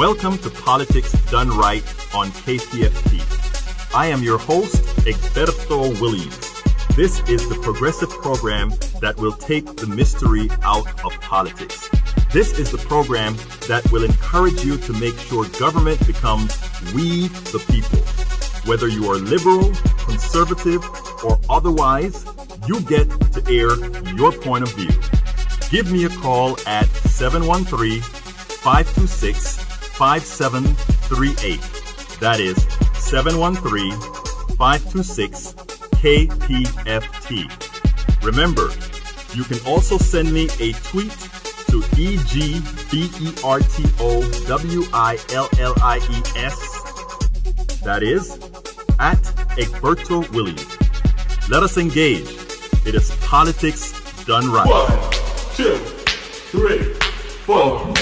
Welcome to Politics Done Right on KPFT. I am your host, Egberto Willies. This is the progressive program that will take the mystery out of politics. This is the program that will encourage you to make sure government becomes we the people. Whether you are liberal, conservative, or otherwise, you get to air your point of view. Give me a call at 713-526-5738. That is 713-526-KPFT. Remember, you can also send me a tweet to EGBERTOWILLIES. That is at Egberto Willies. Let us engage. It is politics done right. 1, 2, 3, 4.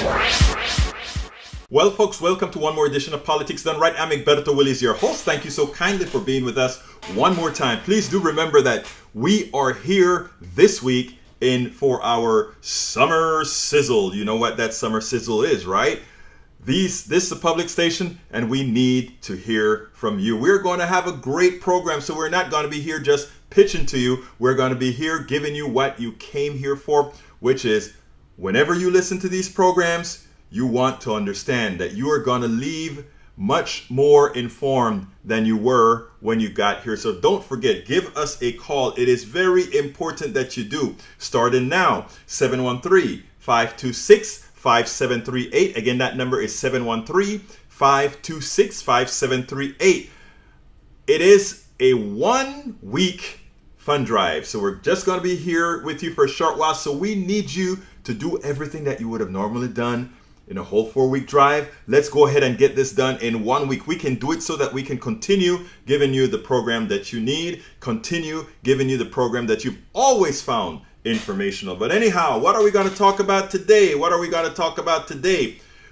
Well, folks, welcome to one more edition of Politics Done Right. I'm Egberto Willies, your host. Thank you so kindly for being with us one more time. Please do remember that we are here this week for our summer sizzle. You know what that summer sizzle is, right? This is a public station, and we need to hear from you. We're going to have a great program, so we're not going to be here just pitching to you. We're going to be here giving you what you came here for, which is whenever you listen to these programs, you want to understand that you are going to leave much more informed than you were when you got here. So don't forget, give us a call. It is very important that you do. Starting now, 713-526-5738. Again, that number is 713-526-5738. It is a 1-week fund drive. So we're just going to be here with you for a short while. So we need you to do everything that you would have normally done in a whole 4-week drive. Let's go ahead and get this done in 1 week. We can do it so that we can continue giving you the program that you need, continue giving you the program that you've always found informational. But anyhow, what are we going to talk about today?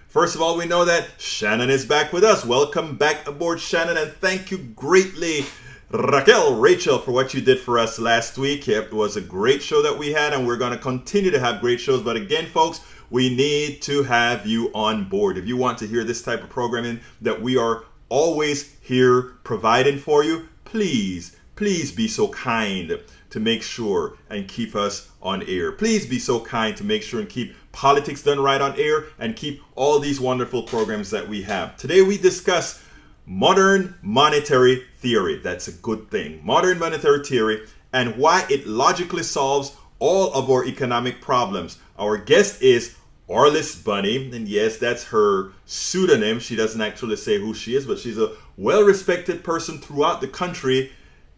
First of all, we know that Shannon is back with us. Welcome back aboard, Shannon, and thank you greatly, Rachel, for what you did for us last week. It was a great show that we had, and we're going to continue to have great shows. But again, folks, we need to have you on board. If you want to hear this type of programming that we are always here providing for you, please be so kind to make sure and keep us on air. Please be so kind to make sure and keep Politics Done Right on air and keep all these wonderful programs that we have. Today we discuss modern monetary theory. That's a good thing. Modern monetary theory and why it logically solves all of our economic problems. Our guest is Arliss Bunny, and yes, that's her pseudonym. She doesn't actually say who she is, but she's a well-respected person throughout the country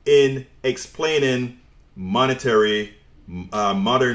in explaining modern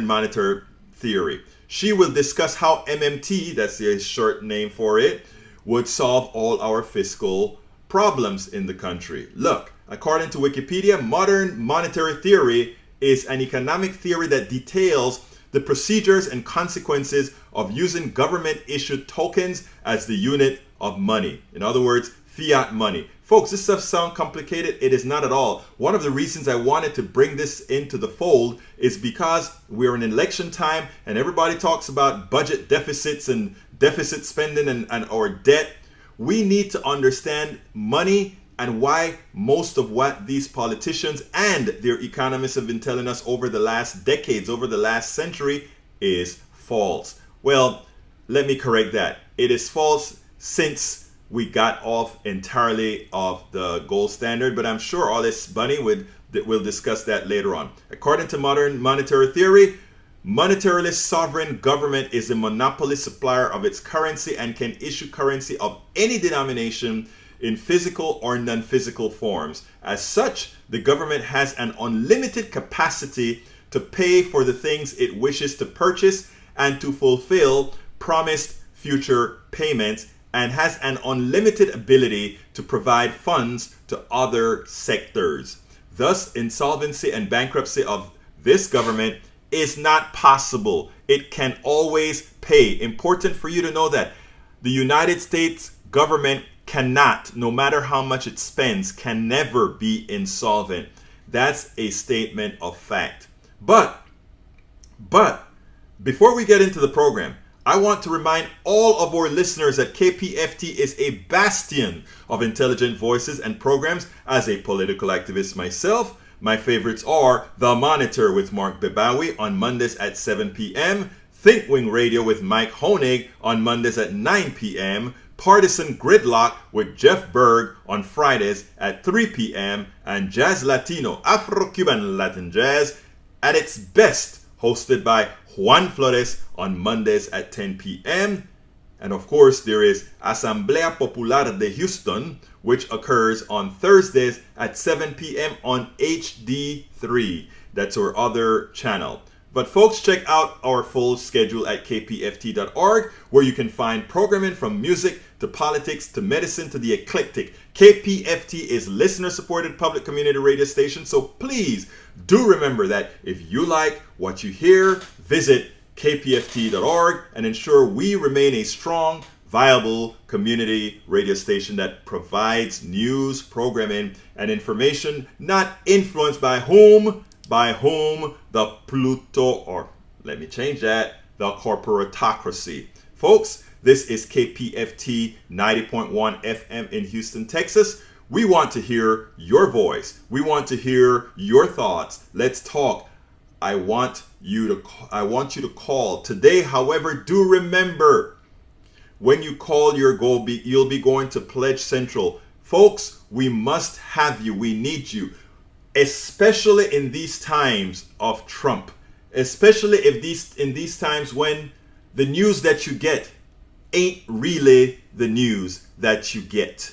monetary theory. She will discuss how MMT, that's the short name for it, would solve all our fiscal problems in the country. Look, according to Wikipedia, modern monetary theory is an economic theory that details the procedures and consequences of using government-issued tokens as the unit of money. In other words, fiat money. Folks, this stuff sounds complicated. It is not at all. One of the reasons I wanted to bring this into the fold is because we're in election time and everybody talks about budget deficits and deficit spending and our debt. We need to understand money and why most of what these politicians and their economists have been telling us over the last decades, over the last century, is false. Well, let me correct that. It is false since we got off entirely of the gold standard, but I'm sure Arliss Bunny will discuss that later on. According to modern monetary theory, monetarily sovereign government is a monopoly supplier of its currency and can issue currency of any denomination in physical or non-physical forms. As such, the government has an unlimited capacity to pay for the things it wishes to purchase and to fulfill promised future payments, and has an unlimited ability to provide funds to other sectors. Thus, insolvency and bankruptcy of this government is not possible. It can always pay. Important for you to know that the United States government cannot, no matter how much it spends, can never be insolvent. That's a statement of fact. But before we get into the program, I want to remind all of our listeners that KPFT is a bastion of intelligent voices and programs. As a political activist myself, my favorites are The Monitor with Mark Bebawi on Mondays at 7 p.m., Thinkwing Radio with Mike Honig on Mondays at 9 p.m., Partisan Gridlock with Jeff Berg on Fridays at 3 p.m., and Jazz Latino, Afro-Cuban Latin Jazz at its best, hosted by Juan Flores on Mondays at 10 p.m. And of course, there is Asamblea Popular de Houston, which occurs on Thursdays at 7 p.m. on HD3. That's our other channel. But folks, check out our full schedule at kpft.org, where you can find programming from music to politics to medicine to the eclectic. KPFT is listener-supported public community radio station, so please do remember that if you like what you hear, visit kpft.org and ensure we remain a strong, viable community radio station that provides news, programming, and information not influenced by whom? By whom? The Pluto, or let me change that, the corporatocracy. Folks, this is KPFT 90.1 FM in Houston, Texas. We want to hear your voice. We want to hear your thoughts. Let's talk. I want you to call today. However, do remember, when you call, you'll be going to Pledge Central. Folks, we must have you. We need you. Especially in these times of Trump, especially in these times when the news that you get ain't really the news that you get.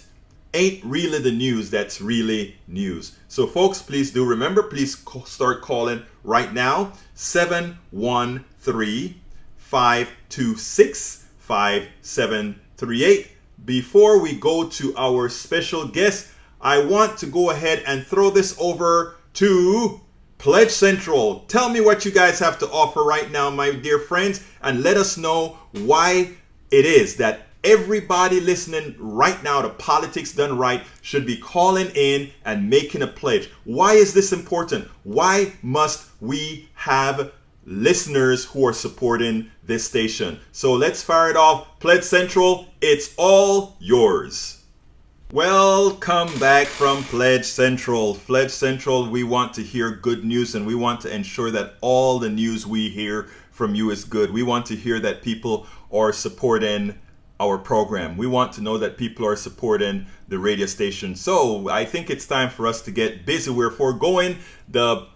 Ain't really the news that's really news. So folks, please do remember, please start calling right now, 713-526-5738. Before we go to our special guest, I want to go ahead and throw this over to Pledge Central. Tell me what you guys have to offer right now, my dear friends, and let us know why it is that everybody listening right now to Politics Done Right should be calling in and making a pledge. Why is this important? Why must we have listeners who are supporting this station? So let's fire it off. Pledge Central, it's all yours. Welcome back from Pledge Central. Pledge Central, we want to hear good news, and we want to ensure that all the news we hear from you is good. We want to hear that people are supporting our program. We want to know that people are supporting the radio station. So I think it's time for us to get busy. We're foregoing the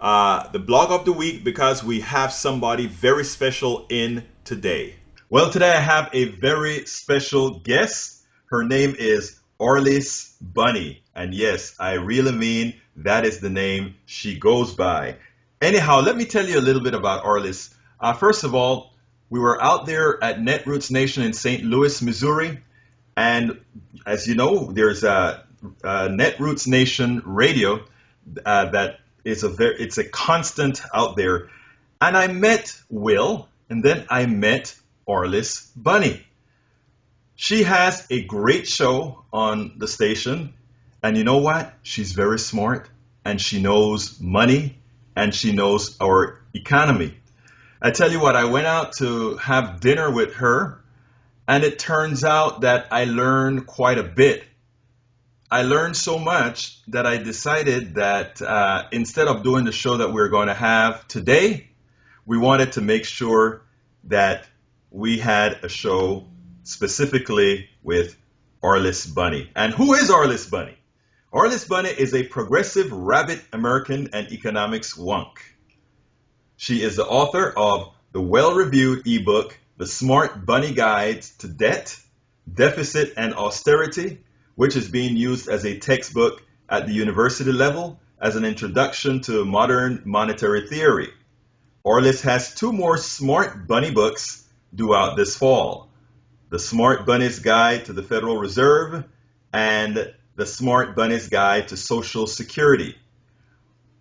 blog of the week because we have somebody very special in today. Well, today I have a very special guest. Her name is Arliss Bunny. And yes, I really mean that is the name she goes by. Anyhow, let me tell you a little bit about Arliss. First of all, we were out there at Netroots Nation in St. Louis, Missouri. And as you know, there's a Netroots Nation radio that is it's a constant out there. And I met Will, and then I met Arliss Bunny. She has a great show on the station, and you know what? She's very smart, and she knows money, and she knows our economy. I tell you what, I went out to have dinner with her, and it turns out that I learned quite a bit. I learned so much that I decided that instead of doing the show that we're going to have today, we wanted to make sure that we had a show specifically with Arliss Bunny. And who is Arliss Bunny? Arliss Bunny is a progressive rabbit American and economics wonk. She is the author of the well-reviewed ebook, The Smart Bunny Guides to Debt, Deficit, and Austerity, which is being used as a textbook at the university level as an introduction to modern monetary theory. Arliss has 2 more Smart Bunny books due out this fall. The Smart Bunny's Guide to the Federal Reserve and The Smart Bunny's Guide to Social Security.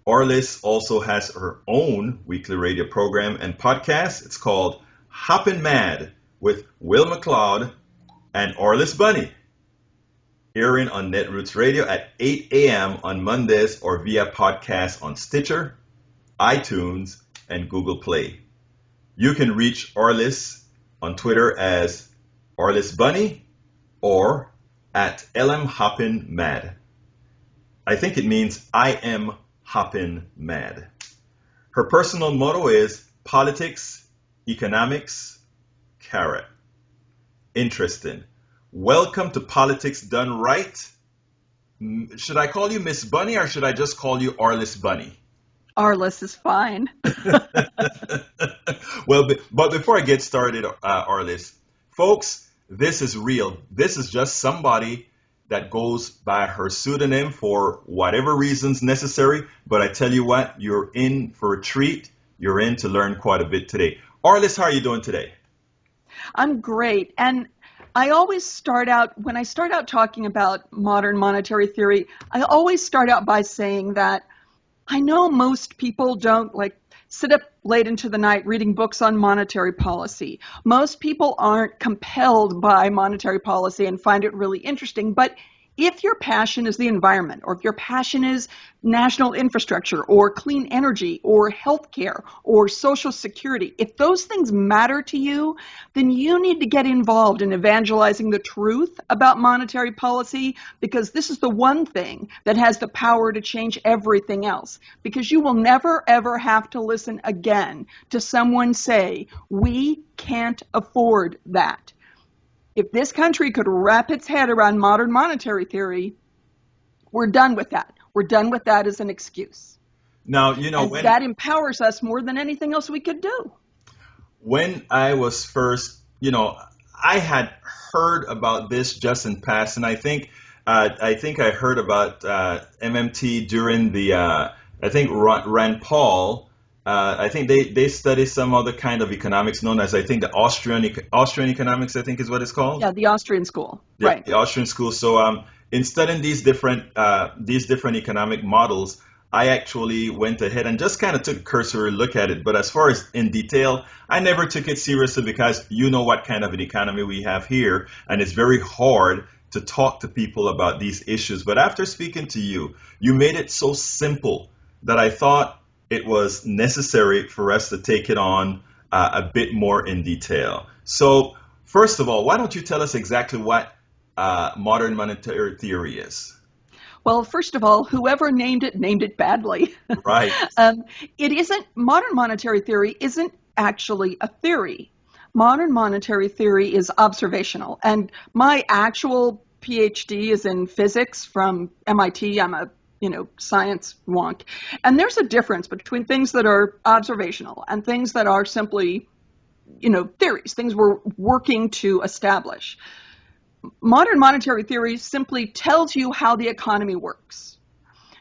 Arliss also has her own weekly radio program and podcast. It's called Hoppin' Mad with Will McLeod and Arliss Bunny, airing on Netroots Radio at 8 a.m. on Mondays or via podcast on Stitcher, iTunes, and Google Play. You can reach Arliss on Twitter as Arliss Bunny or at LMHoppinMad. I think it means I am hoppin' mad. Her personal motto is politics, economics, carrot. Interesting. Welcome to Politics Done Right. Should I call you Miss Bunny or should I just call you Arliss Bunny? Arliss is fine. Well, but before I get started, Arliss, folks, this is real. This is just somebody that goes by her pseudonym for whatever reasons necessary. But I tell you what, you're in for a treat. You're in to learn quite a bit today. Arliss, how are you doing today? I'm great. And I always start out, when I start out talking about modern monetary theory, I always start out by saying that I know most people don't sit up late into the night reading books on monetary policy. Most people aren't compelled by monetary policy and find it really interesting. But if your passion is the environment, or if your passion is national infrastructure, or clean energy, or healthcare, or social security, if those things matter to you, then you need to get involved in evangelizing the truth about monetary policy, because this is the one thing that has the power to change everything else. Because you will never, ever have to listen again to someone say, we can't afford that. If this country could wrap its head around modern monetary theory, we're done with that. We're done with that as an excuse. Now, that empowers us more than anything else we could do. When I was first, I had heard about this just in past, and I think I heard about MMT during the I think Rand Paul. I think they study some other kind of economics known as, I think, the Austrian economics, I think is what it's called. Yeah, the Austrian school. Yeah, right. The Austrian school. So in studying these different economic models, I actually went ahead and just kind of took a cursory look at it. But as far as in detail, I never took it seriously because you know what kind of an economy we have here, and it's very hard to talk to people about these issues. But after speaking to you, you made it so simple that I thought it was necessary for us to take it on a bit more in detail. So first of all, why don't you tell us exactly what modern monetary theory is? Well, first of all, whoever named it badly. Right. Modern monetary theory isn't actually a theory. Modern monetary theory is observational. And my actual PhD is in physics from MIT. I'm a science wonk. And there's a difference between things that are observational and things that are simply, theories, things we're working to establish. Modern monetary theory simply tells you how the economy works.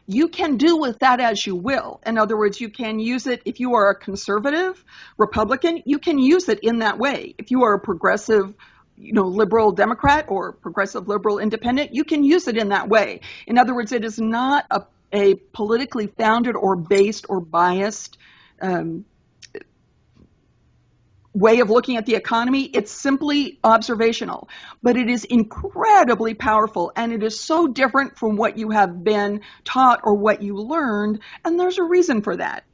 You can do with that as you will. In other words, you can use it if you are a conservative Republican, you can use it in that way. If you are a progressive liberal Democrat or progressive liberal independent, you can use it in that way. In other words, it is not a politically founded or based or biased way of looking at the economy. It's simply observational, but it is incredibly powerful, and it is so different from what you have been taught or what you learned, and there's a reason for that.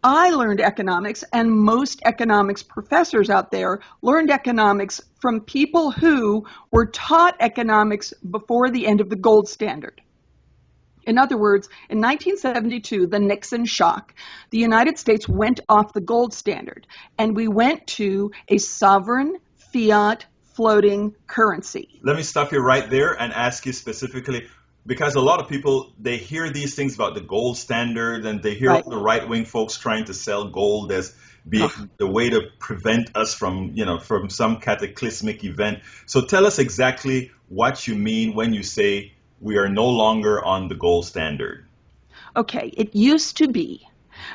I learned economics, and most economics professors out there learned economics from people who were taught economics before the end of the gold standard. In other words, in 1972, the Nixon shock, the United States went off the gold standard, and we went to a sovereign fiat floating currency. Let me stop you right there and ask you specifically, because a lot of people, they hear these things about the gold standard, and they hear all the right-wing folks trying to sell gold as being the way to prevent us from some cataclysmic event. So tell us exactly what you mean when you say we are no longer on the gold standard. Okay, it used to be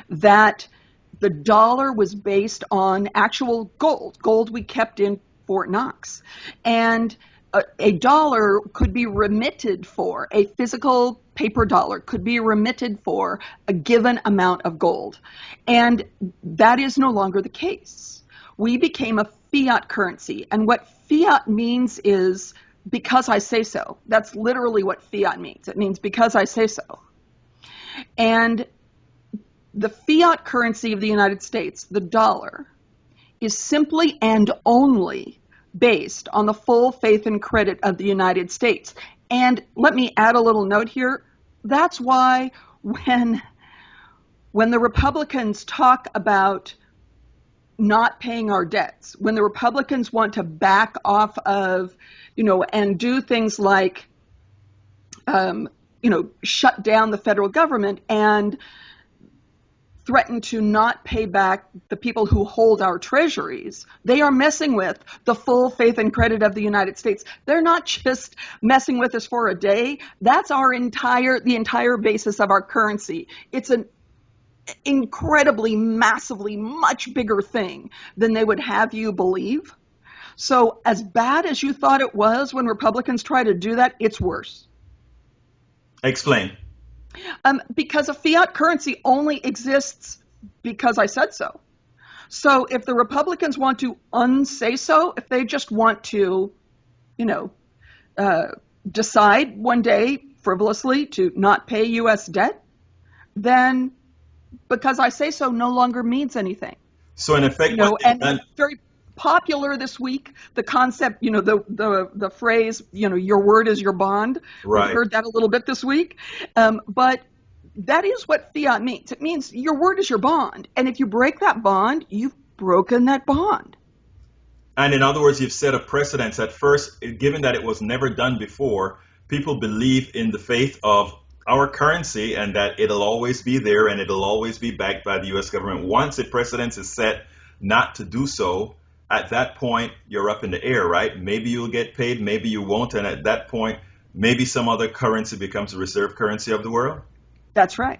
that the dollar was based on actual gold we kept in Fort Knox. And a dollar could be remitted for, a physical paper dollar could be remitted for a given amount of gold. And that is no longer the case. We became a fiat currency. And what fiat means is because I say so. That's literally what fiat means. It means because I say so. And the fiat currency of the United States, the dollar, is simply and only based on the full faith and credit of the United States. And let me add a little note here. That's why when the Republicans talk about not paying our debts, when the Republicans want to back off of, and do things like, shut down the federal government and threaten to not pay back the people who hold our treasuries, they are messing with the full faith and credit of the United States. They're not just messing with us for a day. That's the entire basis of our currency. It's an incredibly, massively, much bigger thing than they would have you believe. So as bad as you thought it was when Republicans try to do that, it's worse. Explain. Because a fiat currency only exists because I said so. So if the Republicans want to unsay so, if they just want to, decide one day frivolously to not pay U.S. debt, then because I say so no longer means anything. So in effect, and very popular this week, the concept, the phrase, your word is your bond. Right. We've heard that a little bit this week. But that is what fiat means. It means your word is your bond. And if you break that bond, you've broken that bond. And in other words, you've set a precedence. At first, given that it was never done before, people believe in the faith of our currency and that it'll always be there and it'll always be backed by the U.S. government. Once a precedence is set not to do so, at that point, you're up in the air, right? Maybe you'll get paid, maybe you won't. And at that point, maybe some other currency becomes the reserve currency of the world? That's right.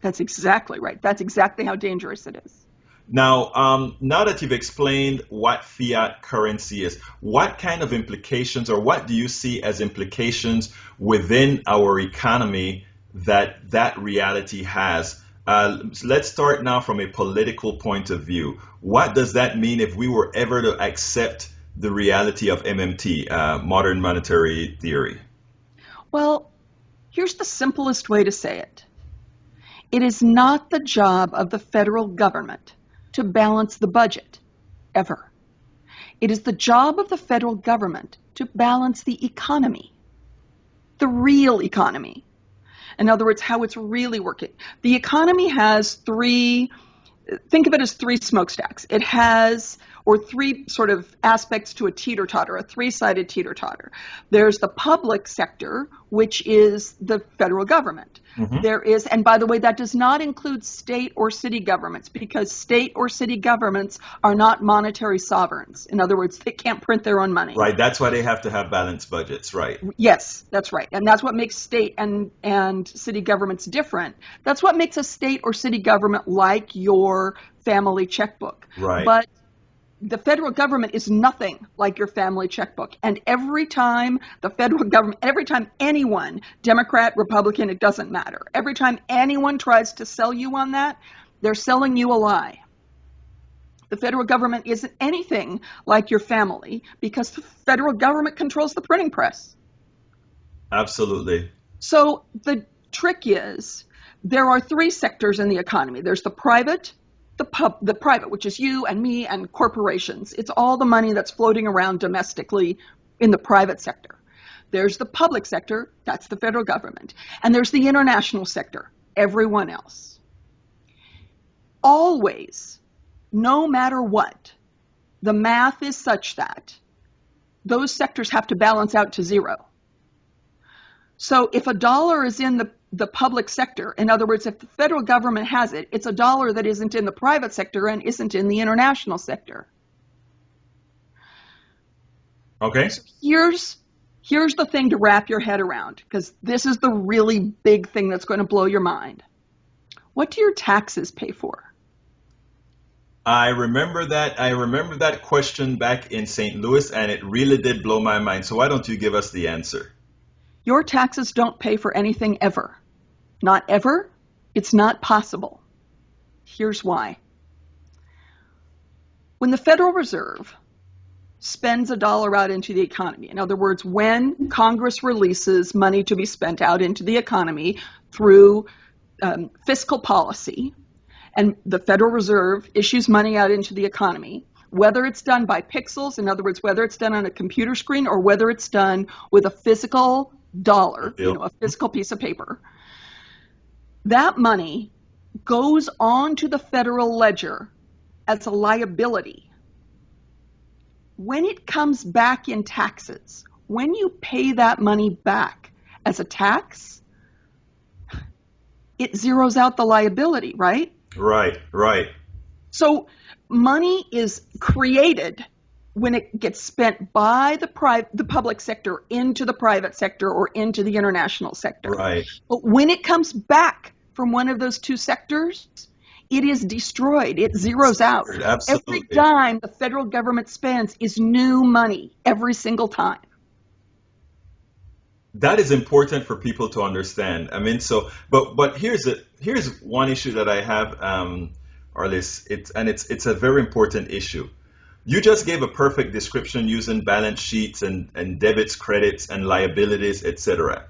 That's exactly right. That's exactly how dangerous it is. Now, now that you've explained what fiat currency is, what kind of implications or what do you see as implications within our economy that reality has? Let's start now from a political point of view. What does that mean if we were ever to accept the reality of MMT, modern monetary theory? Well, here's the simplest way to say it. It is not the job of the federal government to balance the budget, ever. It is the job of the federal government to balance the economy, the real economy. In other words, how it's really working. The economy has think of it as three smokestacks. It has, or three sort of aspects to a teeter-totter, a three-sided teeter-totter. There's the public sector, which is the federal government. Mm-hmm. There is, and by the way, that does not include state or city governments, because state or city governments are not monetary sovereigns. In other words, they can't print their own money. Right, that's why they have to have balanced budgets, right? Yes, that's right. And that's what makes state and city governments different. That's what makes a state or city government like your family checkbook. Right. But the federal government is nothing like your family checkbook. And every time the federal government, every time anyone, Democrat, Republican, it doesn't matter. Every time anyone tries to sell you on that, they're selling you a lie. The federal government isn't anything like your family because the federal government controls the printing press. Absolutely. So the trick is there are three sectors in the economy. There's the private, the private, which is you and me and corporations. It's all the money that's floating around domestically in the private sector. There's the public sector, that's the federal government. And there's the international sector, everyone else. Always, no matter what, the math is such that those sectors have to balance out to zero. So if a dollar is in the public sector, in other words, if the federal government has it, it's a dollar that isn't in the private sector and isn't in the international sector. Okay. So here's the thing to wrap your head around, because this is the really big thing that's going to blow your mind. What do your taxes pay for? I remember that question back in St. Louis, and it really did blow my mind. So why don't you give us the answer? Your taxes don't pay for anything ever. Not ever. It's not possible. Here's why. When the Federal Reserve spends a dollar out into the economy, in other words, when Congress releases money to be spent out into the economy through fiscal policy, and the Federal Reserve issues money out into the economy, whether it's done by pixels, in other words, whether it's done on a computer screen or whether it's done with a physical dollar, a physical piece of paper, that money goes onto the federal ledger as a liability. When it comes back in taxes, when you pay that money back as a tax, it zeroes out the liability, right? Right. So money is created when it gets spent by the public sector into the private sector or into the international sector. Right. But when it comes back from one of those two sectors, it is destroyed. It zeroes out. Absolutely. Every dime the federal government spends is new money every single time. That is important for people to understand. I mean, but here's one issue that I have, Arliss. It's a very important issue. You just gave a perfect description using balance sheets and debits, credits, and liabilities, etc.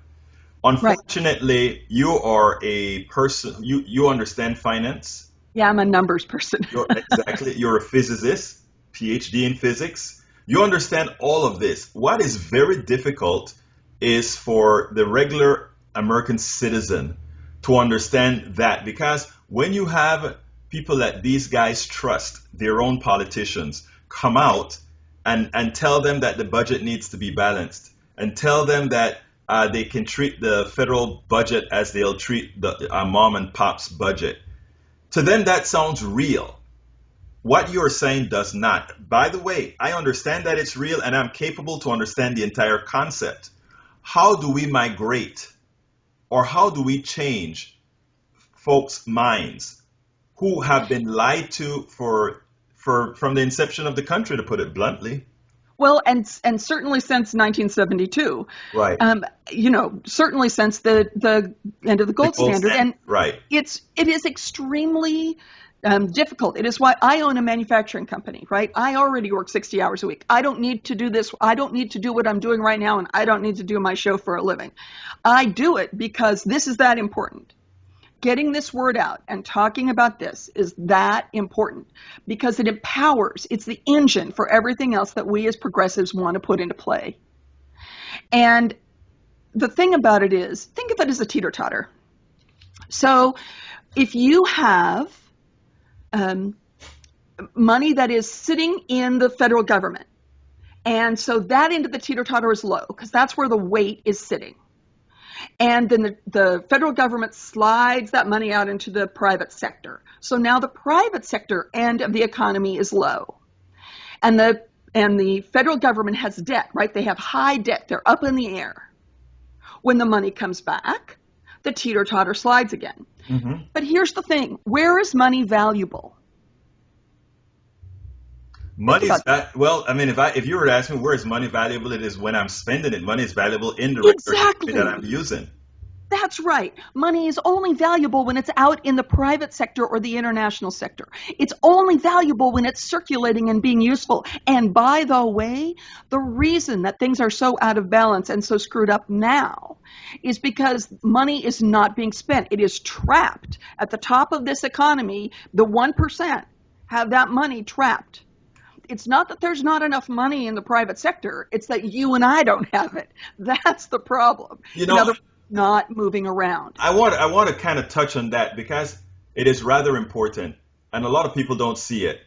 Unfortunately, right. You are a person, you understand finance. Yeah, I'm a numbers person. You're a physicist, PhD in physics. You understand all of this. What is very difficult is for the regular American citizen to understand that, because when you have people that these guys trust, their own politicians, come out and tell them that the budget needs to be balanced and tell them that they can treat the federal budget as they'll treat the mom and pop's budget. To them, that sounds real. What you're saying does not. By the way, I understand that it's real and I'm capable to understand the entire concept. How do we migrate or how do we change folks' minds who have been lied to from the inception of the country, to put it bluntly? Well, and certainly since 1972, right? Certainly since the end of the gold standard, and right. It is extremely difficult. It is why I own a manufacturing company, right? I already work 60 hours a week. I don't need to do this. I don't need to do what I'm doing right now, and I don't need to do my show for a living. I do it because this is that important. Getting this word out and talking about this is that important because it empowers. It's the engine for everything else that we as progressives want to put into play. And the thing about it is, think of it as a teeter-totter. So if you have money that is sitting in the federal government, and so that end of the teeter-totter is low because that's where the weight is sitting. And then the federal government slides that money out into the private sector. So now the private sector end of the economy is low. And the federal government has debt, right? They have high debt. They're up in the air. When the money comes back, the teeter-totter slides again. Mm-hmm. But here's the thing. Where is money valuable? Money is well. I mean, if you were to ask me where is money valuable, it is when I'm spending it. Money is valuable in the exactly that I'm using. That's right. Money is only valuable when it's out in the private sector or the international sector. It's only valuable when it's circulating and being useful. And by the way, the reason that things are so out of balance and so screwed up now is because money is not being spent. It is trapped at the top of this economy. The 1% have that money trapped. It's not that there's not enough money in the private sector. It's that you and I don't have it. That's the problem. Not moving around. I want to kind of touch on that because it is rather important, and a lot of people don't see it.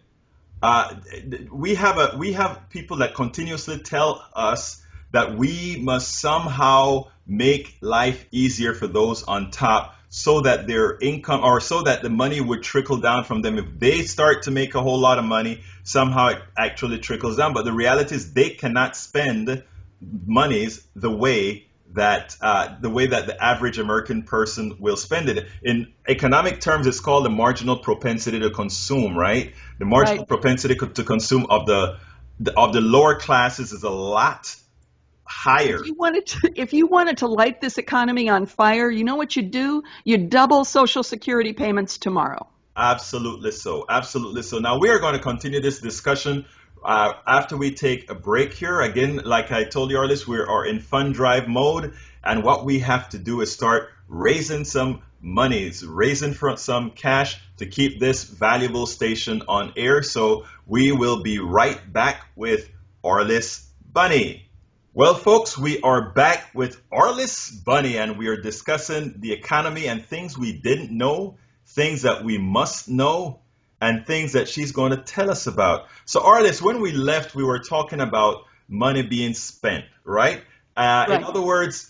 We have people that continuously tell us that we must somehow make life easier for those on top, so that their income, or so that the money would trickle down from them. If they start to make a whole lot of money, somehow it actually trickles down. But the reality is they cannot spend monies the way that the average American person will spend it. In economic terms, it's called the marginal propensity to consume, right? The marginal propensity to consume of the lower classes is a lot higher. If you wanted to light this economy on fire, you know what you do? You double Social Security payments tomorrow. Absolutely so. Absolutely so. Now we are going to continue this discussion after we take a break here. Again, like I told you, Arliss, we are in fund drive mode, and what we have to do is start raising some monies, raising some cash to keep this valuable station on air. So we will be right back with Arliss Bunny. Well, folks, we are back with Arliss Bunny, and we are discussing the economy and things we didn't know, things that we must know, and things that she's going to tell us about. So, Arliss, when we left, we were talking about money being spent, right? Right. In other words,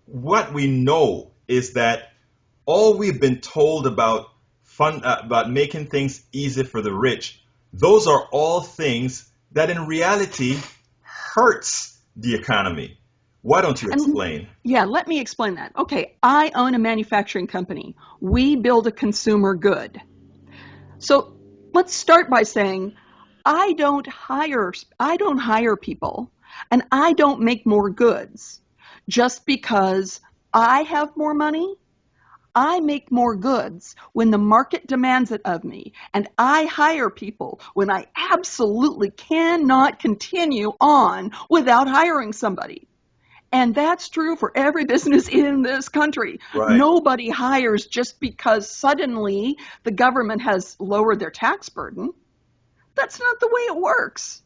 what we know is that all we've been told about about making things easy for the rich, those are all things that in reality hurts the economy. Why don't you explain? Yeah, let me explain that. Okay, I own a manufacturing company. We build a consumer good. So let's start by saying I don't hire people and I don't make more goods just because I have more money. I make more goods when the market demands it of me, and I hire people when I absolutely cannot continue on without hiring somebody. And that's true for every business in this country. Right. Nobody hires just because suddenly the government has lowered their tax burden. That's not the way it works.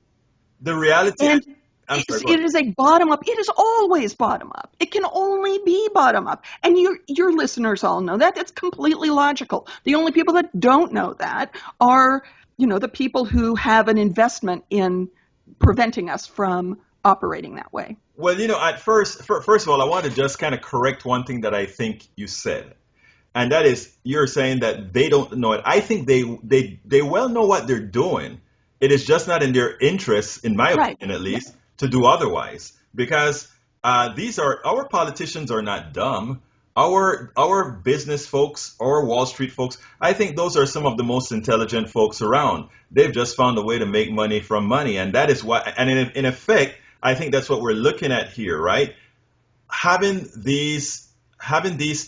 The reality And it is a bottom up. It is always bottom up. It can only be bottom up. And your listeners all know that. That's completely logical. The only people that don't know that are, the people who have an investment in preventing us from operating that way. Well, at first of all, I want to just kind of correct one thing that I think you said. And that is, you're saying that they don't know it. I think they well know what they're doing. It is just not in their interest, in my opinion at least, to do otherwise. Because our politicians are not dumb. Our business folks, our Wall Street folks, I think those are some of the most intelligent folks around. They've just found a way to make money from money. And that is why, and in effect, I think that's what we're looking at here, right? Having these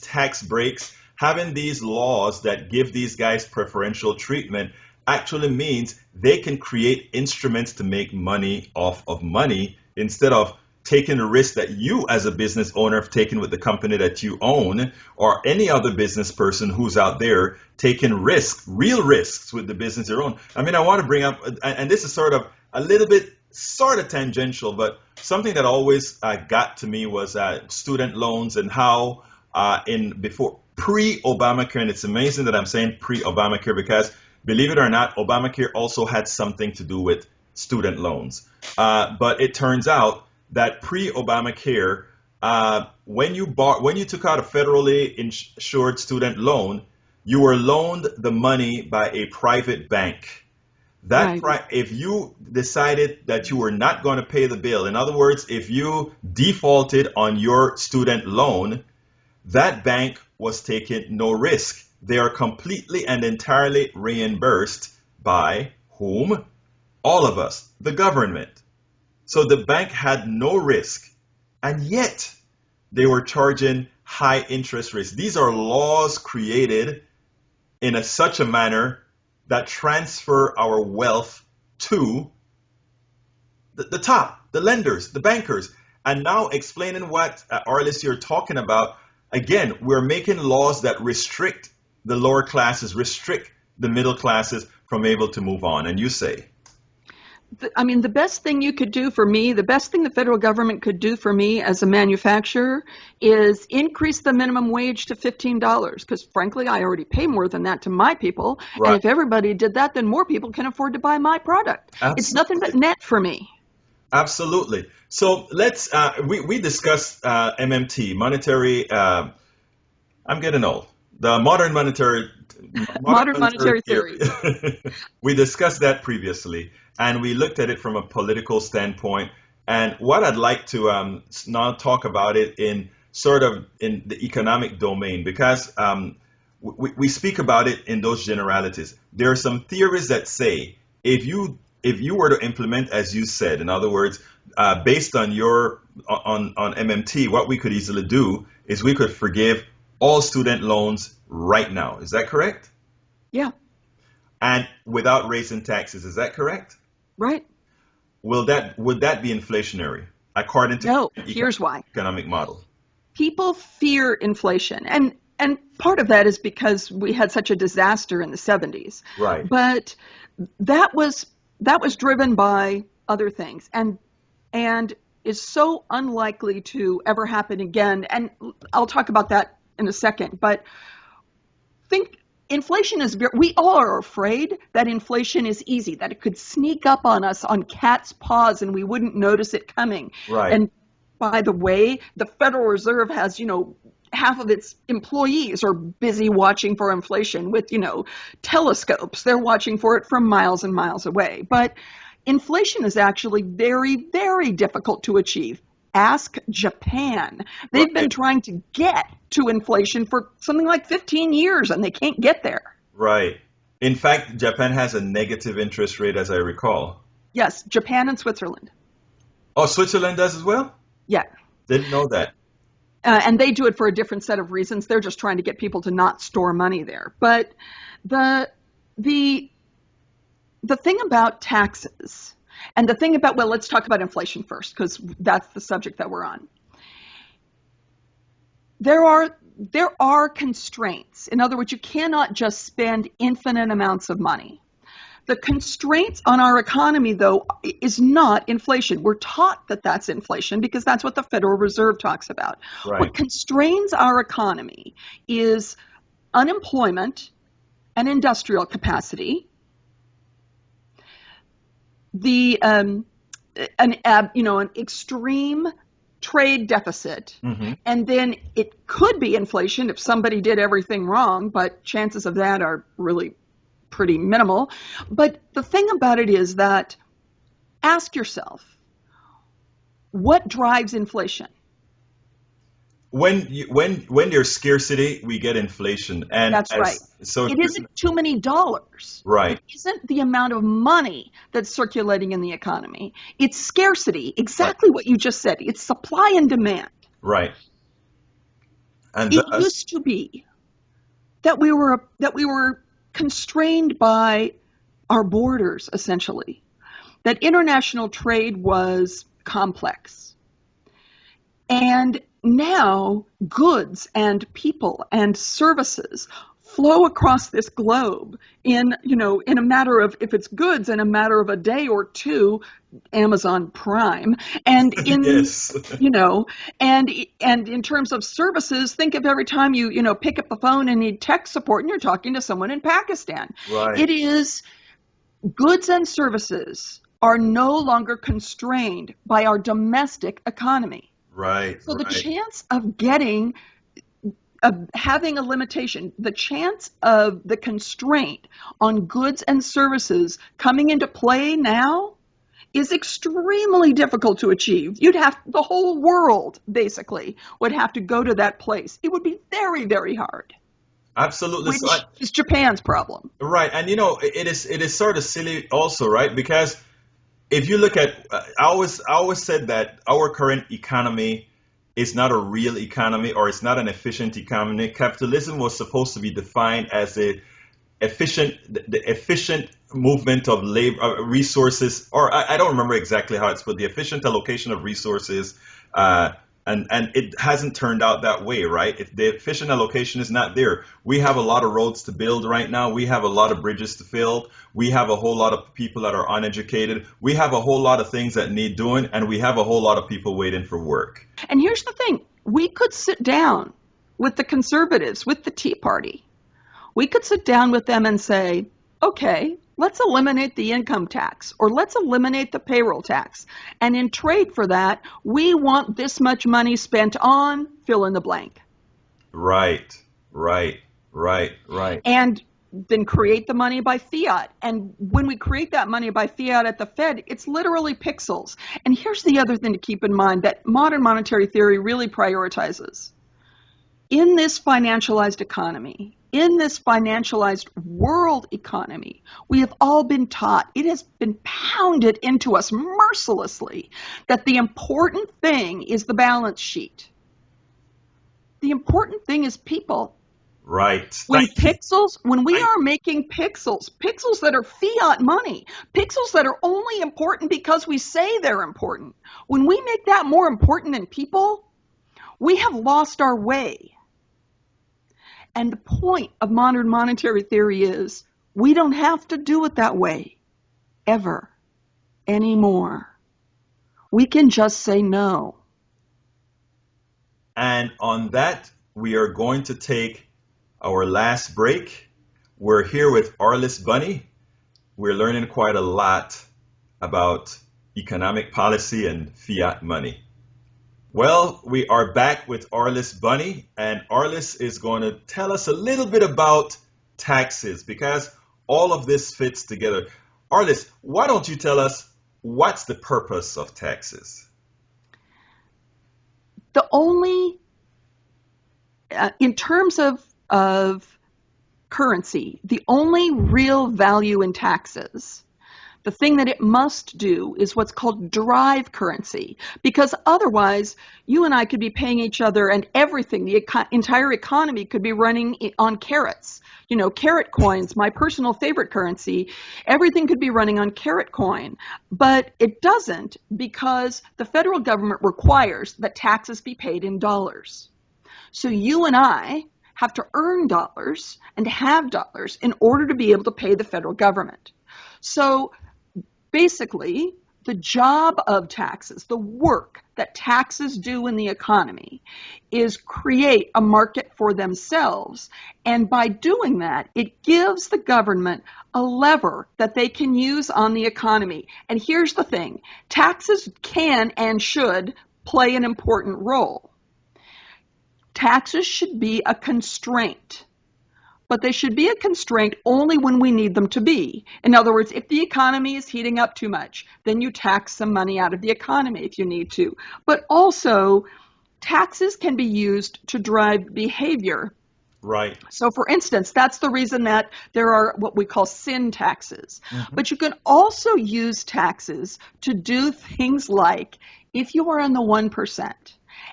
tax breaks, having these laws that give these guys preferential treatment actually means they can create instruments to make money off of money instead of taking the risk that you as a business owner have taken with the company that you own, or any other business person who's out there taking real risks with the business they own. I mean, I want to bring up, and this is sort of a little bit sort of tangential, but something that always got to me was student loans and how before pre-Obamacare, and it's amazing that I'm saying pre-Obamacare because believe it or not, Obamacare also had something to do with student loans. But it turns out that pre-Obamacare, when you took out a federally insured student loan, you were loaned the money by a private bank. If you decided that you were not going to pay the bill, in other words, if you defaulted on your student loan, that bank was taking no risk. They are completely and entirely reimbursed by whom? All of us, the government. So the bank had no risk, and yet they were charging high interest rates. These are laws created in such a manner that transfer our wealth to the top, the lenders, the bankers. And now explaining what, Arliss, you're talking about, again, we're making laws that restrict the lower classes, restrict the middle classes from able to move on. And you say? I mean, the best thing you could do for me, the best thing the federal government could do for me as a manufacturer is increase the minimum wage to $15, because frankly, I already pay more than that to my people. Right. And if everybody did that, then more people can afford to buy my product. Absolutely. It's nothing but net for me. Absolutely. So let's, we discussed MMT, monetary, I'm getting old. The modern monetary theory. We discussed that previously, and we looked at it from a political standpoint. And what I'd like to now talk about it in the economic domain, because we speak about it in those generalities. There are some theories that say if you were to implement, as you said, in other words, based on on MMT, what we could easily do is we could forgive all student loans right now. Is that correct? Yeah. And without raising taxes, is that correct? Right. Would that be inflationary according to no? Here's why. Economic model. people fear inflation. And part of that is because we had such a disaster in the 70s. Right. But that was driven by other things and is so unlikely to ever happen again. And I'll talk about that in a second. But think inflation is we all are afraid that inflation is easy, that it could sneak up on us on cat's paws and we wouldn't notice it coming. Right. And by the way, the Federal Reserve has, half of its employees are busy watching for inflation with, telescopes. They're watching for it from miles and miles away. But inflation is actually very, very difficult to achieve. Ask Japan. They've been trying to get to inflation for something like 15 years and they can't get there. Right. In fact, Japan has a negative interest rate, as I recall. Yes, Japan and Switzerland. Oh, Switzerland does as well? Yeah. Didn't know that. And they do it for a different set of reasons. They're just trying to get people to not store money there. But the thing about taxes and the thing about, let's talk about inflation first, because that's the subject that we're on. There are constraints. In other words, you cannot just spend infinite amounts of money. The constraints on our economy, though, is not inflation. We're taught that that's inflation because that's what the Federal Reserve talks about. Right. What constrains our economy is unemployment and industrial capacity, an extreme trade deficit, and then it could be inflation if somebody did everything wrong, but chances of that are really pretty minimal. But the thing about it is that ask yourself, what drives inflation? When there's scarcity, we get inflation, and that's right. So it isn't too many dollars. Right. It isn't the amount of money that's circulating in the economy. It's scarcity. Exactly what you just said. It's supply and demand. Right. And it used to be that we were constrained by our borders, essentially. That international trade was complex. And now goods and people and services flow across this globe in a matter of, if it's goods, in a matter of a day or two, Amazon Prime. And in, yes. And in terms of services, think of every time you pick up the phone and need tech support and you're talking to someone in Pakistan. Right. It is goods and services are no longer constrained by our domestic economy. Right. So the chance of having a limitation, the chance of the constraint on goods and services coming into play now is extremely difficult to achieve. The whole world basically would have to go to that place. It would be very, very hard. Absolutely. Which is Japan's problem. Right. And it is sort of silly also, right? Because if you look at, I always said that our current economy is not a real economy, or it's not an efficient economy. Capitalism was supposed to be defined as the efficient movement of labor, resources, or I don't remember exactly how it's put, the efficient allocation of resources, and it hasn't turned out that way, right? If the efficient allocation is not there, we have a lot of roads to build right now. We have a lot of bridges to build. We have a whole lot of people that are uneducated. We have a whole lot of things that need doing, and we have a whole lot of people waiting for work. And here's the thing. We could sit down with the conservatives, with the Tea Party. We could sit down with them and say, okay, let's eliminate the income tax, or let's eliminate the payroll tax. And in trade for that, we want this much money spent on fill in the blank. Right. And then create the money by fiat. And when we create that money by fiat at the Fed, it's literally pixels. And here's the other thing to keep in mind that modern monetary theory really prioritizes. In this financialized economy, in this financialized world economy, we have all been taught, it has been pounded into us mercilessly, that the important thing is the balance sheet. The important thing is people. Right. When we are making pixels that are fiat money, pixels that are only important because we say they're important, when we make that more important than people, We have lost our way. And the point of modern monetary theory is we don't have to do it that way ever anymore. We can just say no. And on that, we are going to take our last break. We're here with Arliss Bunny. We're learning quite a lot about economic policy and fiat money. Well, we are back with Arliss Bunny, and Arliss is going to tell us a little bit about taxes because all of this fits together. Arliss, why don't you tell us what's the purpose of taxes? The only, in terms of currency, the only real value in taxes, the thing that it must do is what's called derive currency, because otherwise you and I could be paying each other and everything, the entire economy could be running on carrots. You know, carrot coins, my personal favorite currency, everything could be running on carrot coin, but it doesn't because the federal government requires that taxes be paid in dollars. So you and I have to earn dollars and have dollars in order to be able to pay the federal government. So basically, the job of taxes, the work that taxes do in the economy, is create a market for themselves. And by doing that, it gives the government a lever that they can use on the economy. And here's the thing, taxes can and should play an important role. Taxes should be a constraint, but they should be a constraint only when we need them to be. In other words, if the economy is heating up too much, then you tax some money out of the economy if you need to. But also, taxes can be used to drive behavior. Right. So for instance, that's the reason that there are what we call sin taxes. But you can also use taxes to do things like if you are in the 1%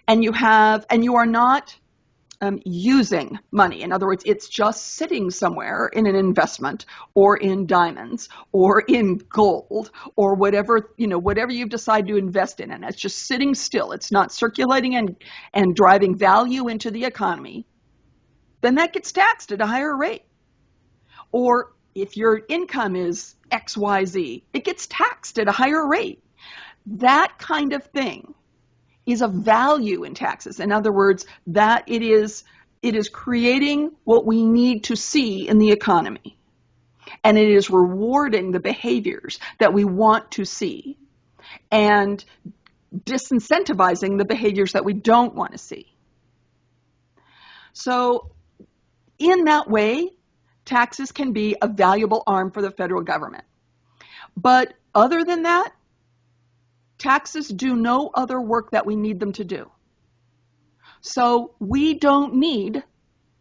and you are not using money. In other words, it's just sitting somewhere in an investment or in diamonds or in gold or whatever you've decided to invest in. And it's just sitting still. It's not circulating and driving value into the economy. Then that gets taxed at a higher rate. Or if your income is XYZ, it gets taxed at a higher rate. That kind of thing is a value in taxes. In other words, that it is creating what we need to see in the economy. And it is rewarding the behaviors that we want to see and disincentivizing the behaviors that we don't want to see. So in that way, taxes can be a valuable arm for the federal government. But other than that, taxes do no other work that we need them to do. So we don't need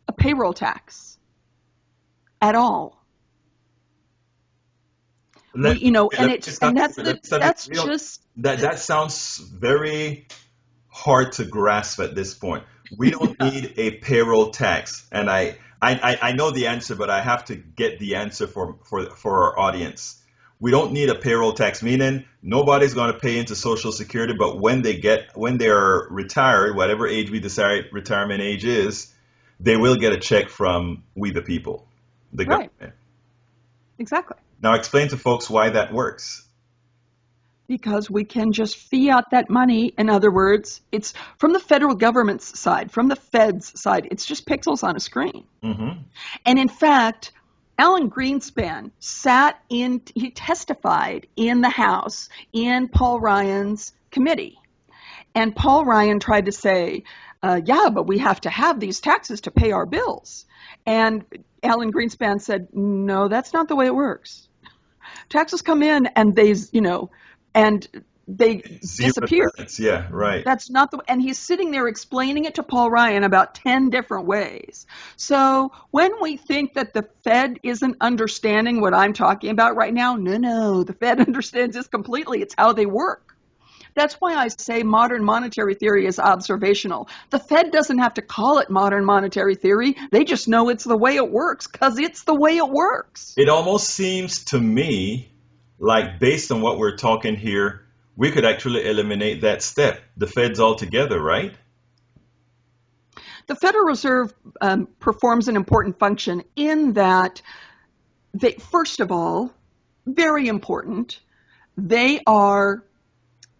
a payroll tax at all. That sounds very hard to grasp at this point. We don't need a payroll tax, and I know the answer, but I have to get the answer for our audience. We don't need a payroll tax, meaning nobody's going to pay into Social Security, but when they're retired, whatever age we decide retirement age is, they will get a check from we the people, the government. Right. Exactly. Now explain to folks why that works. Because we can just fiat that money. In other words, it's from the federal government's side, from the Fed's side, it's just pixels on a screen. Mm-hmm. And in fact, Alan Greenspan he testified in the House in Paul Ryan's committee. And Paul Ryan tried to say, yeah, but we have to have these taxes to pay our bills. And Alan Greenspan said, no, that's not the way it works. Taxes come in and they disappear. Yeah, right. That's not and he's sitting there explaining it to Paul Ryan about 10 different ways. So when we think that the Fed isn't understanding what I'm talking about right now, no, the Fed understands this completely. It's how they work. That's why I say modern monetary theory is observational. The Fed doesn't have to call it modern monetary theory. They just know it's the way it works because it's the way it works. It almost seems to me like, based on what we're talking here, we could actually eliminate that step, the Feds altogether, right? The Federal Reserve performs an important function in that they, first of all, very important, they are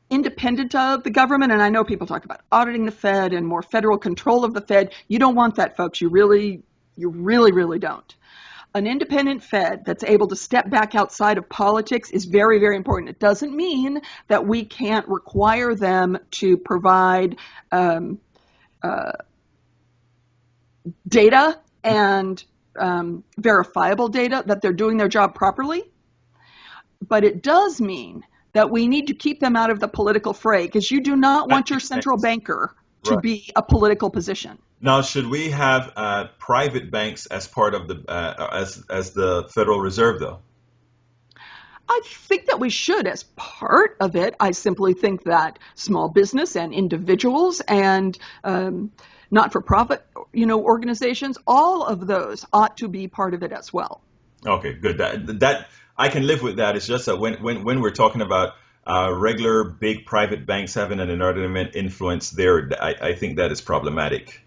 independent of the government. And I know people talk about auditing the Fed and more federal control of the Fed. You don't want that, folks. You really, really don't. An independent Fed that's able to step back outside of politics is very, very important. It doesn't mean that we can't require them to provide data and verifiable data that they're doing their job properly. But it does mean that we need to keep them out of the political fray, because you do not want your central banker to be a political position. Now, should we have private banks as part of the as the Federal Reserve, though? I think that we should as part of it. I simply think that small business and individuals and not-for-profit, organizations, all of those ought to be part of it as well. Okay, good. That I can live with that. It's just that when we're talking about regular big private banks having an inordinate influence there, I think that is problematic.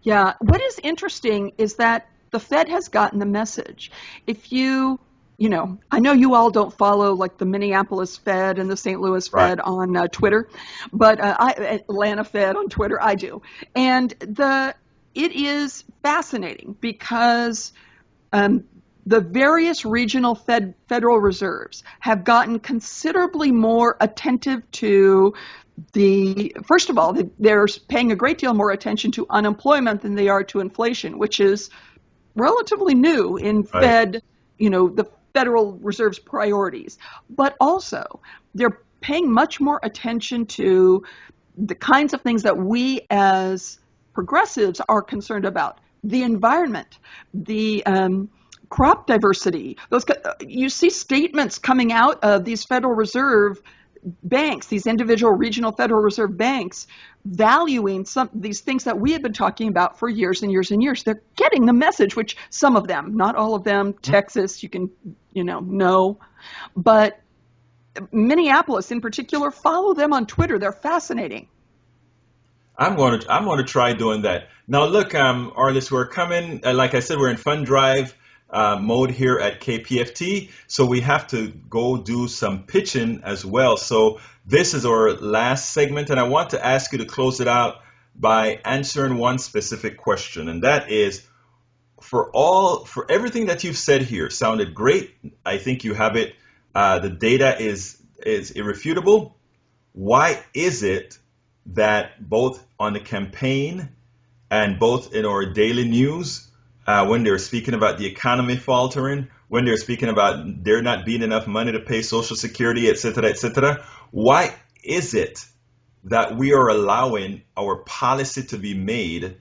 Yeah. What is interesting is that the Fed has gotten the message. If I know you all don't follow like the Minneapolis Fed and the St. Louis Fed on Twitter, but Atlanta Fed on Twitter, I do. And it is fascinating because the various regional Federal Reserves have gotten considerably more attentive to first of all, they're paying a great deal more attention to unemployment than they are to inflation, which is relatively new in the Federal Reserve's priorities. But also, they're paying much more attention to the kinds of things that we as progressives are concerned about: the environment, the crop diversity. You see statements coming out of these Federal Reserve banks, these individual regional Federal Reserve banks, valuing some of these things that we have been talking about for years and years and years. They're getting the message, which some of them, not all of them, Texas, you can, know, but Minneapolis in particular, follow them on Twitter. They're fascinating. I'm going to try doing that. Now, look, Arliss, we're coming, like I said, we're in fund drive mode here at KPFT, so we have to go do some pitching as well. So this is our last segment, and I want to ask you to close it out by answering one specific question, and that is, for everything that you've said here, sounded great. I think you have it. The data is irrefutable. Why is it that both on the campaign and both in our daily news, when they're speaking about the economy faltering, when they're speaking about there not being enough money to pay Social Security, et cetera, why is it that we are allowing our policy to be made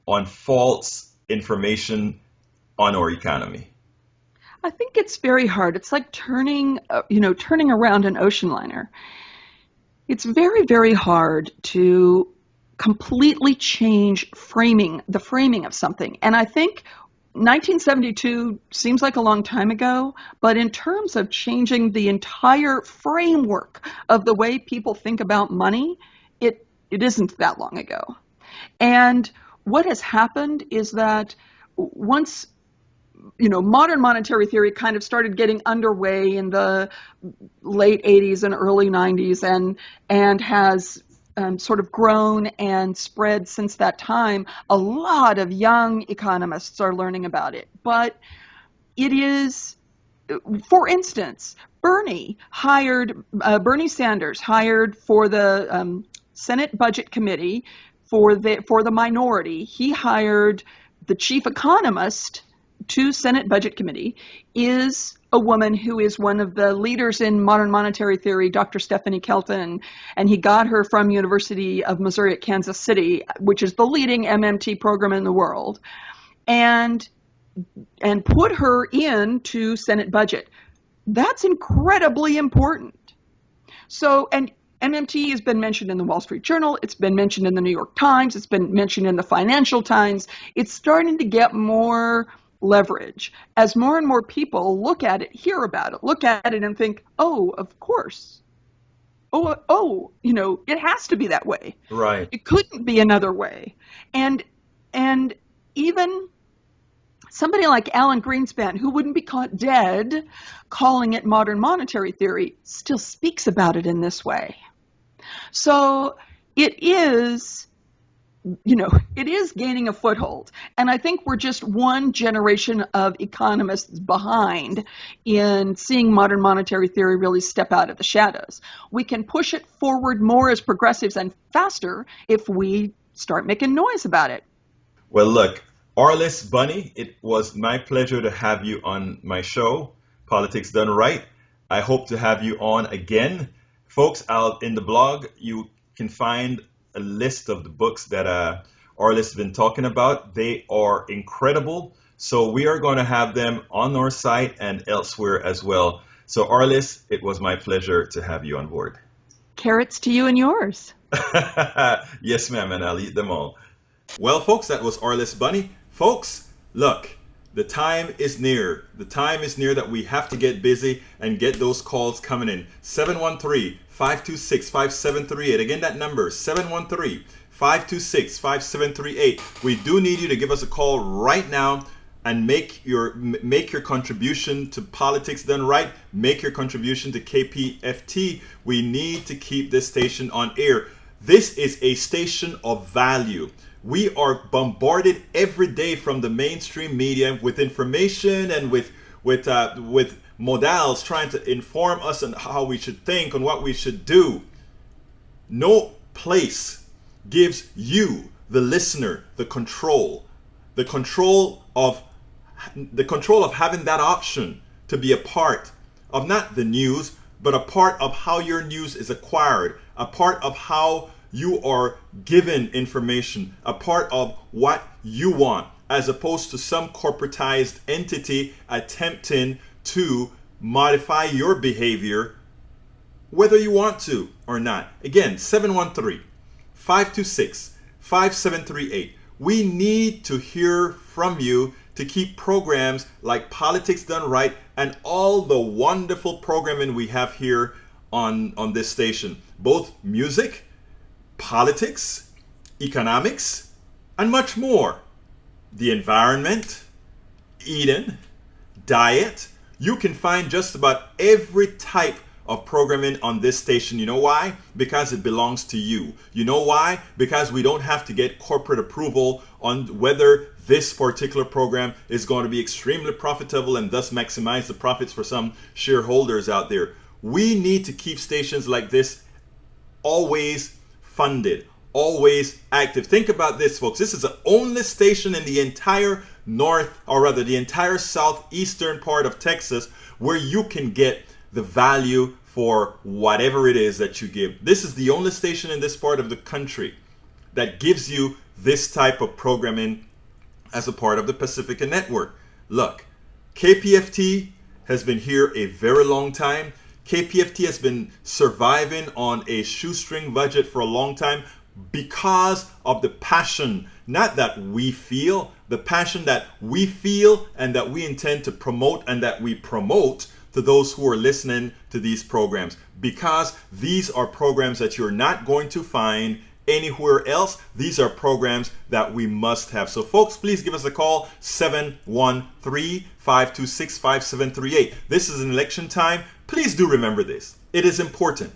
on false information on our economy? I think it's very hard. It's like turning around an ocean liner. It's very, very hard to completely change the framing of something. And I think 1972 seems like a long time ago, but in terms of changing the entire framework of the way people think about money, it isn't that long ago. And what has happened is that once modern monetary theory kind of started getting underway in the late 80s and early 90s and has sort of grown and spread since that time, a lot of young economists are learning about it. But it is, for instance, Bernie Sanders hired for the Senate Budget Committee for the minority. He hired the chief economist to Senate Budget Committee is a woman who is one of the leaders in modern monetary theory, Dr. Stephanie Kelton, and he got her from University of Missouri at Kansas City, which is the leading MMT program in the world, and put her into Senate budget. That's incredibly important. So, and MMT has been mentioned in the Wall Street Journal, it's been mentioned in the New York Times, it's been mentioned in the Financial Times. It's starting to get more leverage as more and more people look at it, hear about it, look at it and think, oh, of course. It has to be that way. Right. It couldn't be another way. And And even somebody like Alan Greenspan, who wouldn't be caught dead calling it modern monetary theory, still speaks about it in this way. So it is, it is gaining a foothold. And I think we're just one generation of economists behind in seeing modern monetary theory really step out of the shadows. We can push it forward more as progressives and faster if we start making noise about it. Well, look, Arliss Bunny, it was my pleasure to have you on my show, Politics Done Right. I hope to have you on again. Folks, out in the blog, you can find a list of the books that Arliss has been talking about. They are incredible. So we are going to have them on our site and elsewhere as well. So Arliss, it was my pleasure to have you on board. Carrots to you and yours. Yes, ma'am, and I'll eat them all. Well, folks, that was Arliss Bunny. Folks, look, the time is near. The time is near that we have to get busy and get those calls coming in. 713-526-5738. Again, that number, 713-526-5738. We do need you to give us a call right now and make your contribution to Politics Done Right. Make your contribution to KPFT. We need to keep this station on air. This is a station of value. We are bombarded every day from the mainstream media with information and with modals trying to inform us on how we should think and what we should do. No place gives you, the listener, the control of having that option to be a part of not the news, but a part of how your news is acquired, a part of how you are given information, a part of what you want, as opposed to some corporatized entity attempting to modify your behavior, whether you want to or not. Again, 713-526-5738. We need to hear from you to keep programs like Politics Done Right and all the wonderful programming we have here on this station. Both music, politics, economics, and much more. The environment, eating, diet. You can find just about every type of programming on this station. You know why? Because it belongs to you. You know why? Because we don't have to get corporate approval on whether this particular program is going to be extremely profitable and thus maximize the profits for some shareholders out there. We need to keep stations like this always funded, always active. Think about this, folks. This is the only station in the entire the entire southeastern part of Texas where you can get the value for whatever it is that you give. This is the only station in this part of the country that gives you this type of programming as a part of the Pacifica Network. Look, KPFT has been here a very long time. KPFT has been surviving on a shoestring budget for a long time because of the passion, not that we feel, the passion that we feel and that we intend to promote and that we promote to those who are listening to these programs. Because these are programs that you're not going to find anywhere else. These are programs that we must have. So folks, please give us a call, 713-526-5738. This is an election time. Please do remember this. It is important.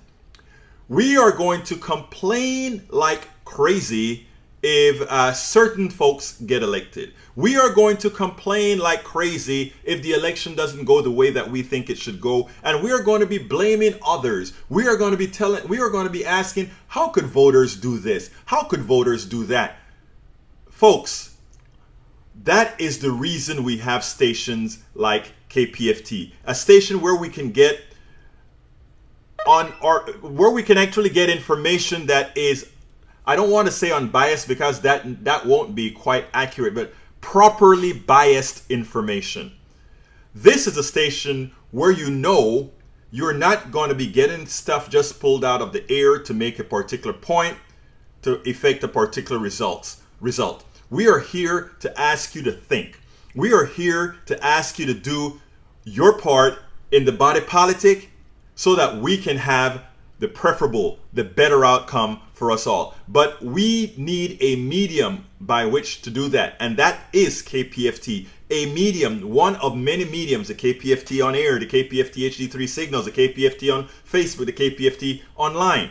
We are going to complain like crazy if certain folks get elected. We are going to complain like crazy if the election doesn't go the way that we think it should go, and we are going to be blaming others. We are going to be asking, how could voters do this? How could voters do that? Folks, that is the reason we have stations like KPFT, a station where we can get where we can actually get information that is, I don't want to say unbiased because that won't be quite accurate, but properly biased information. This is a station where you know you're not going to be getting stuff just pulled out of the air to make a particular point, to effect a particular result. We are here to ask you to think. We are here to ask you to do your part in the body politic so that we can have the preferable, the better outcome for us all. But we need a medium by which to do that, and that is KPFT. A medium, one of many mediums, the KPFT on air, the KPFT HD3 signals, the KPFT on Facebook, the KPFT online.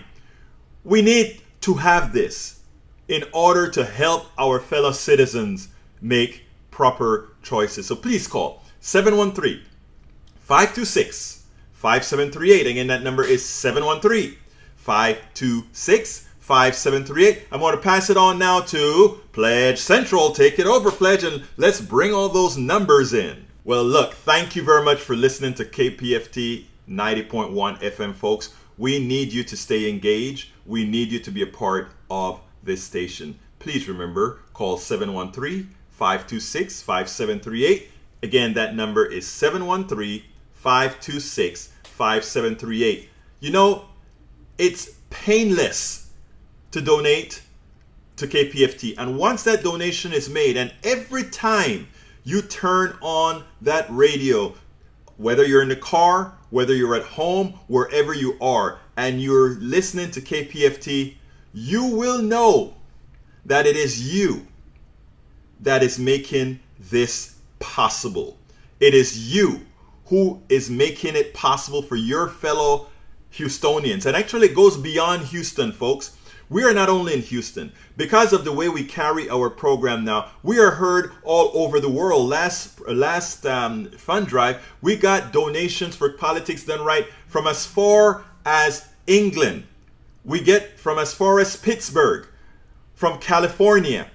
We need to have this in order to help our fellow citizens make proper choices. So please call 713-526-5738. Again, that number is 713-526-5738. I'm going to pass it on now to Pledge Central. Take it over, Pledge, and let's bring all those numbers in. Well, look, thank you very much for listening to KPFT 90.1 FM, folks. We need you to stay engaged. We need you to be a part of this station. Please remember, call 713-526-5738. Again, that number is 713-526-5738. You know, it's painless to donate to KPFT. And once that donation is made, and every time you turn on that radio, whether you're in the car, whether you're at home, wherever you are, and you're listening to KPFT, you will know that it is you that is making this possible. It is you who is making it possible for your fellow Houstonians. And actually it goes beyond Houston, folks. We are not only in Houston. Because of the way we carry our program now, we are heard all over the world. Last fund drive, we got donations for Politics Done Right from as far as England. We get from as far as Pittsburgh, from California,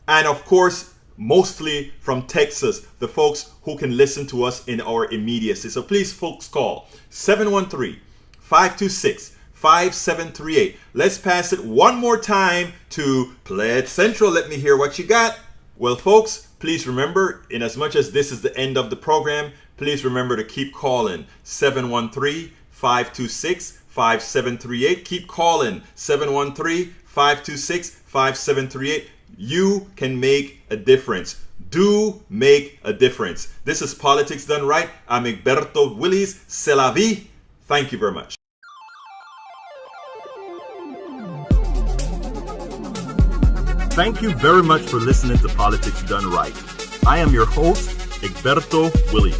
and of course, mostly from Texas, the folks who can listen to us in our immediacy. So please, folks, call 713-526-5738. Let's pass it one more time to Pledge Central. Let me hear what you got. Well, folks, please remember, in as much as this is the end of the program, please remember to keep calling 713-526-5738. Keep calling 713-526-5738. You can make a difference. Do make a difference. This is Politics Done Right. I'm Egberto Willies. C'est la vie. Thank you very much. Thank you very much for listening to Politics Done Right. I am your host, Egberto Willies.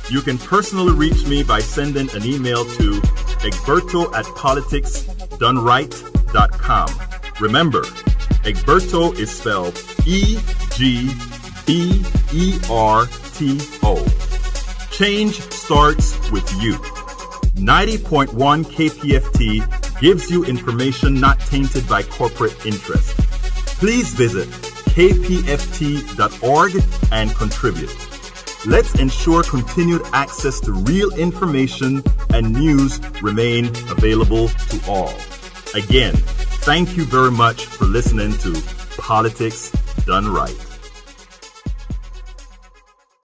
You can personally reach me by sending an email to egberto@politicsdoneright.com. Remember, Egberto is spelled E-G-B-E-R-T-O. Change starts with you. 90.1 KPFT gives you information not tainted by corporate interest. Please visit kpft.org and contribute. Let's ensure continued access to real information and news remain available to all. Again, thank you very much for listening to Politics Done Right.